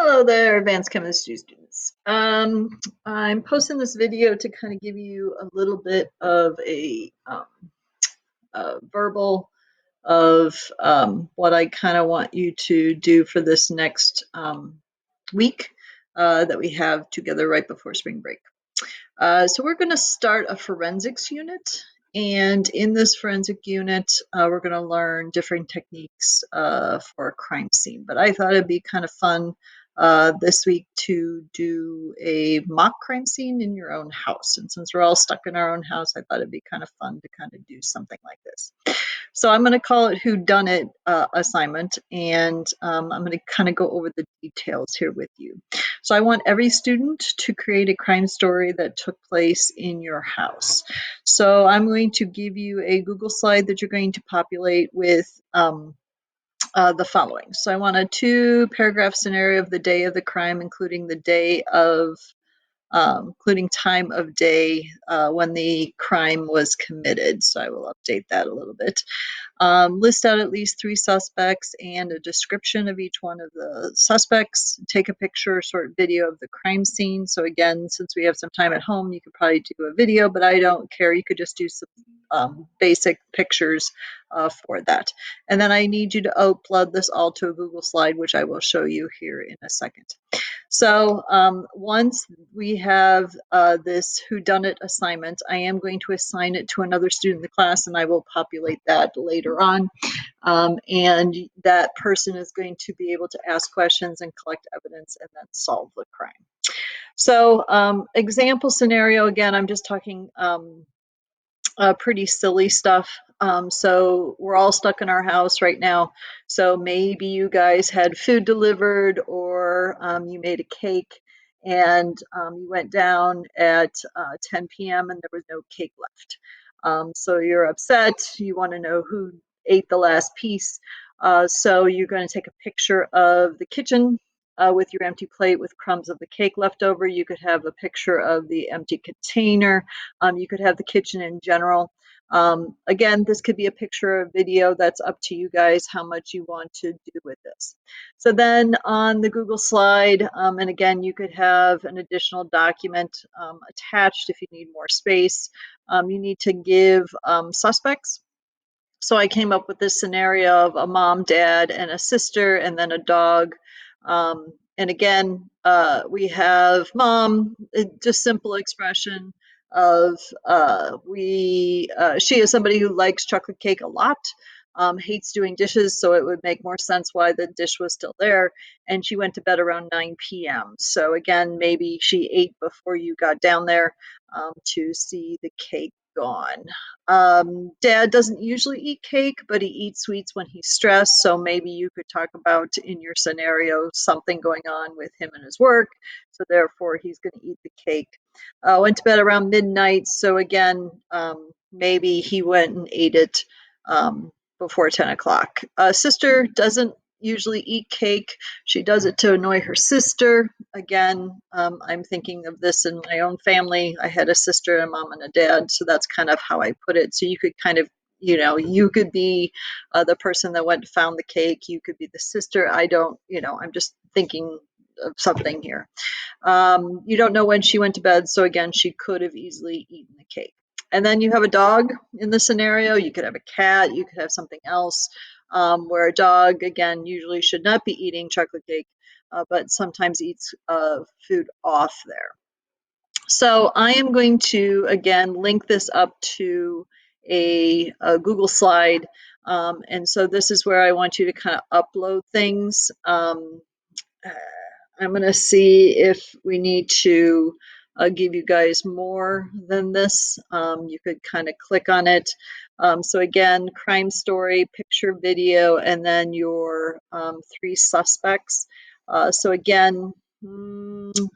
Hello there, advanced chemistry students. I'm posting this video to kind of give you a little bit of a verbal of what I kind of want you to do for this next week that we have together right before spring break. So we're going to start a forensics unit. And in this forensic unit, we're going to learn different techniques for a crime scene. But I thought it'd be kind of fun this week to do a mock crime scene in your own house. And since we're all stuck in our own house, I thought it'd be kind of fun to kind of do something like this. So I'm going to call it Who Done It assignment, and I'm going to kind of go over the details here with you. So I want every student to create a crime story that took place in your house. So I'm going to give you a Google slide that you're going to populate with the following. So I want a 2-paragraph scenario of the day of the crime, including the day of including time of day when the crime was committed. So I will update that a little bit. List out at least 3 suspects and a description of each one of the suspects. Take a picture, short video of the crime scene. So again, since we have some time at home, you could probably do a video, but I don't care. You could just do some basic pictures for that. And then I need you to upload this all to a Google slide, which I will show you here in a second. So once we have this whodunit assignment, I am going to assign it to another student in the class, and I will populate that later on. And that person is going to be able to ask questions and collect evidence and then solve the crime. So example scenario, again, I'm just talking pretty silly stuff. So we're all stuck in our house right now. So maybe you guys had food delivered, or you made a cake and you went down at 10 p.m. and there was no cake left. So you're upset. You want to know who ate the last piece. So you're going to take a picture of the kitchen with your empty plate with crumbs of the cake left over. You could have a picture of the empty container. You could have the kitchen in general. Again, this could be a picture or video. That's up to you guys how much you want to do with this. So then on the Google slide, and again, you could have an additional document attached if you need more space. You need to give suspects. So I came up with this scenario of a mom, dad, and a sister, and then a dog. And again, we have mom, just simple expression of she is somebody who likes chocolate cake a lot, hates doing dishes, so it would make more sense why the dish was still there. And she went to bed around 9 p.m. So again, maybe she ate before you got down there to see the cake gone. Dad doesn't usually eat cake, but he eats sweets when he's stressed. So maybe you could talk about in your scenario something going on with him and his work. So therefore, he's going to eat the cake. Went to bed around midnight. So again, maybe he went and ate it before 10 o'clock. Sister doesn't usually eat cake. She does it to annoy her sister. Again, I'm thinking of this in my own family. I had a sister, a mom, and a dad, so that's kind of how I put it. So you could kind of, you could be the person that went and found the cake. You could be the sister. I'm just thinking of something here. You don't know when she went to bed, so again, she could have easily eaten the cake. And then you have a dog in the scenario. You could have a cat. You could have something else. Where a dog, again, usually should not be eating chocolate cake, but sometimes eats food off there. So I am going to, again, link this up to a Google slide. And so this is where I want you to kind of upload things. I'm going to see if we need to give you guys more than this. You could kind of click on it. So again, crime story, picture, video, and then your 3 suspects. So again,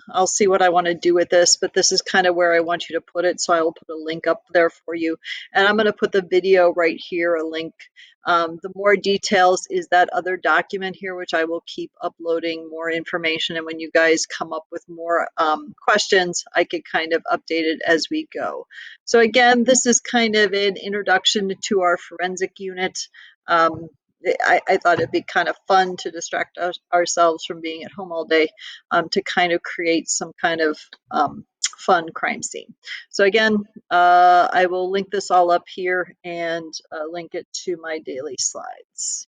I'll see what I want to do with this, but this is kind of where I want you to put it. So I will put a link up there for you. And I'm going to put the video right here, a link. The more details is that other document here, which I will keep uploading more information. And when you guys come up with more questions, I could kind of update it as we go. So again, this is kind of an introduction to our forensic unit. I thought it'd be kind of fun to distract ourselves from being at home all day, to kind of create some kind of fun crime scene. So again, I will link this all up here and link it to my daily slides.